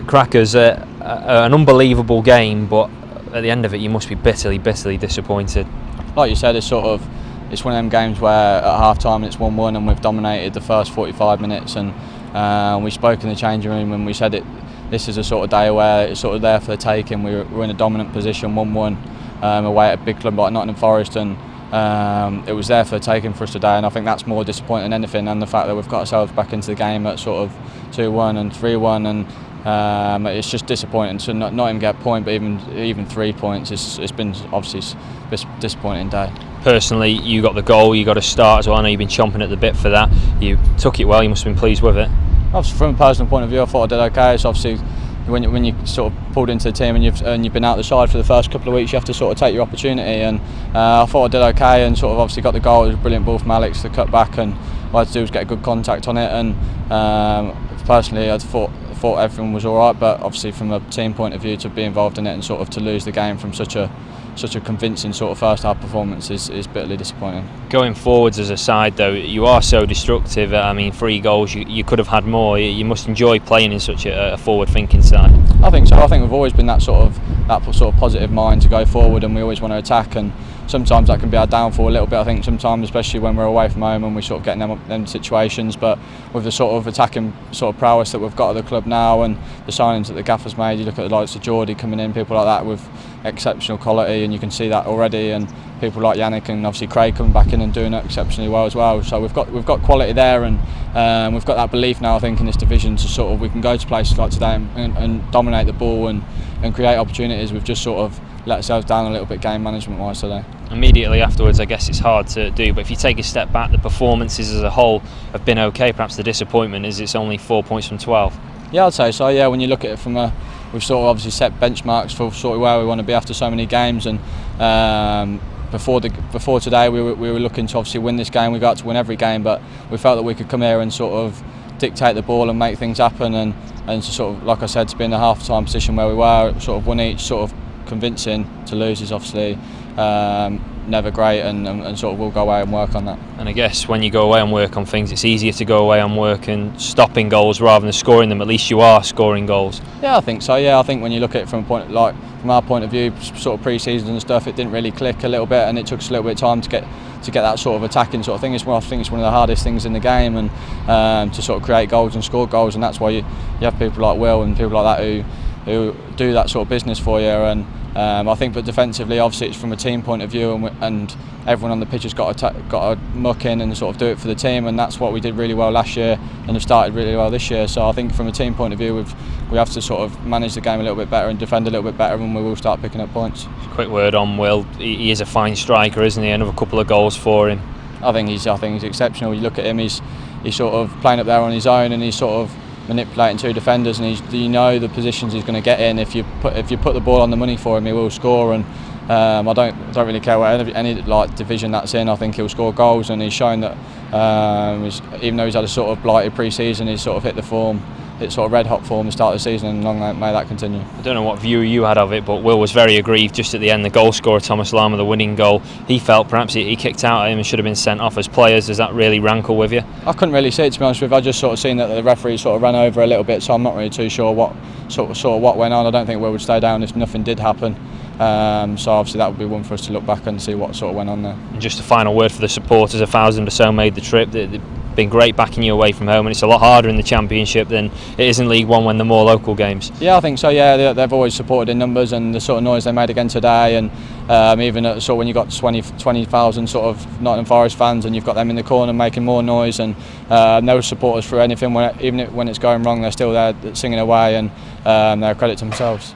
crackers. An unbelievable game, but at the end of it, you must be bitterly disappointed. Like you said, it's one of them games where at half time it's 1-1 and we've dominated the first 45 minutes, and we spoke in the changing room and we said this is a sort of day where it's sort of there for the taking. We're in a dominant position, 1-1 away at a big club like Nottingham Forest, and it was there for the taking for us today, and I think that's more disappointing than anything, and the fact that we've got ourselves back into the game at sort of 2-1 and 3-1, and it's just disappointing to not even get a point, but even 3 points. It's been obviously a disappointing day. Personally, you got the goal, you got a start as well. I know you've been chomping at the bit for that. You took it well, you must have been pleased with it. Obviously, from a personal point of view, I thought I did okay. So obviously, when you sort of pulled into the team and you've been out the side for the first couple of weeks, you have to sort of take your opportunity, and I thought I did okay, and sort of obviously got the goal. It was a brilliant ball from Alex to cut back, and what I had to do was get a good contact on it, and personally I thought everything was all right, but obviously from a team point of view, to be involved in it and sort of to lose the game from such a convincing sort of first half performance is bitterly disappointing. Going forwards as a side though, you are so destructive. I mean, 3 goals, you could have had more. You must enjoy playing in such a forward thinking side. I think so. I think we've always been that sort of positive mind to go forward, and we always want to attack, and sometimes that can be our downfall a little bit. I think sometimes, especially when we're away from home and we sort of get in them situations, but with the sort of attacking sort of prowess that we've got at the club now, and the signings that the gaffer's made, you look at the likes of Geordie coming in, people like that with exceptional quality, and you can see that already, and people like Yannick and obviously Craig coming back in and doing it exceptionally well as well. So we've got quality there, and we've got that belief now, I think, in this division to sort of we can go to places like today and dominate the ball and create opportunities. We've just sort of let ourselves down a little bit game management wise today. Immediately afterwards, I guess it's hard to do, but if you take a step back, the performances as a whole have been okay. Perhaps the disappointment is it's only 4 points from 12. Yeah, I'd say so. Yeah, when you look at it from we've sort of obviously set benchmarks for sort of where we want to be after so many games, and before today we were looking to obviously win this game. We got to win every game, but we felt that we could come here and sort of dictate the ball and make things happen, and to sort of, like I said, to be in the half-time position where we were, sort of 1 each, sort of convincing. To lose is obviously never great, and sort of we'll go away and work on that. And I guess when you go away and work on things, it's easier to go away and work and stopping goals rather than scoring them. At least you are scoring goals. Yeah, I think so. Yeah, I think when you look at it from our point of view, sort of pre-season and stuff, it didn't really click a little bit, and it took us a little bit of time to get that sort of attacking sort of thing. I think it's one of the hardest things in the game, and to sort of create goals and score goals, and that's why you have people like Will and people like that who do that sort of business for you. And I think, but defensively, obviously, it's from a team point of view, and everyone on the pitch has got to muck in and sort of do it for the team, and that's what we did really well last year and have started really well this year. So I think from a team point of view, we have to sort of manage the game a little bit better and defend a little bit better, and we will start picking up points. Quick word on Will. He is a fine striker, isn't he? Another couple of goals for him. I think he's exceptional. You look at him, he's sort of playing up there on his own, and he's sort of manipulating 2 defenders, and you know the positions he's going to get in. If you put the ball on the money for him, he will score, and I don't really care what any like division that's in. I think he'll score goals, and he's shown that even though he's had a sort of blighted pre-season, he's sort of hit sort of red hot form at the start of the season, and long may that continue. I don't know what view you had of it, but Will was very aggrieved just at the end. The goal scorer, Thomas Lama, the winning goal, he felt perhaps he kicked out at him and should have been sent off. As players, does that really rankle with you? I couldn't really see it, to be honest with you. I just sort of seen that the referee sort of ran over a little bit, so I'm not really too sure what went on. I don't think Will would stay down if nothing did happen. So obviously that would be one for us to look back and see what sort of went on there. And just a final word for the supporters. 1,000 or so made the trip. They've been great backing you away from home, and it's a lot harder in the Championship than it is in League One when they're more local games. Yeah, I think so. Yeah, they've always supported in numbers, and the sort of noise they made again today, and even at, sort of when you got 20,000 sort of Nottingham Forest fans, and you've got them in the corner making more noise, and they'll support us through anything. Even when it's going wrong, they're still there singing away, and they're a credit to themselves.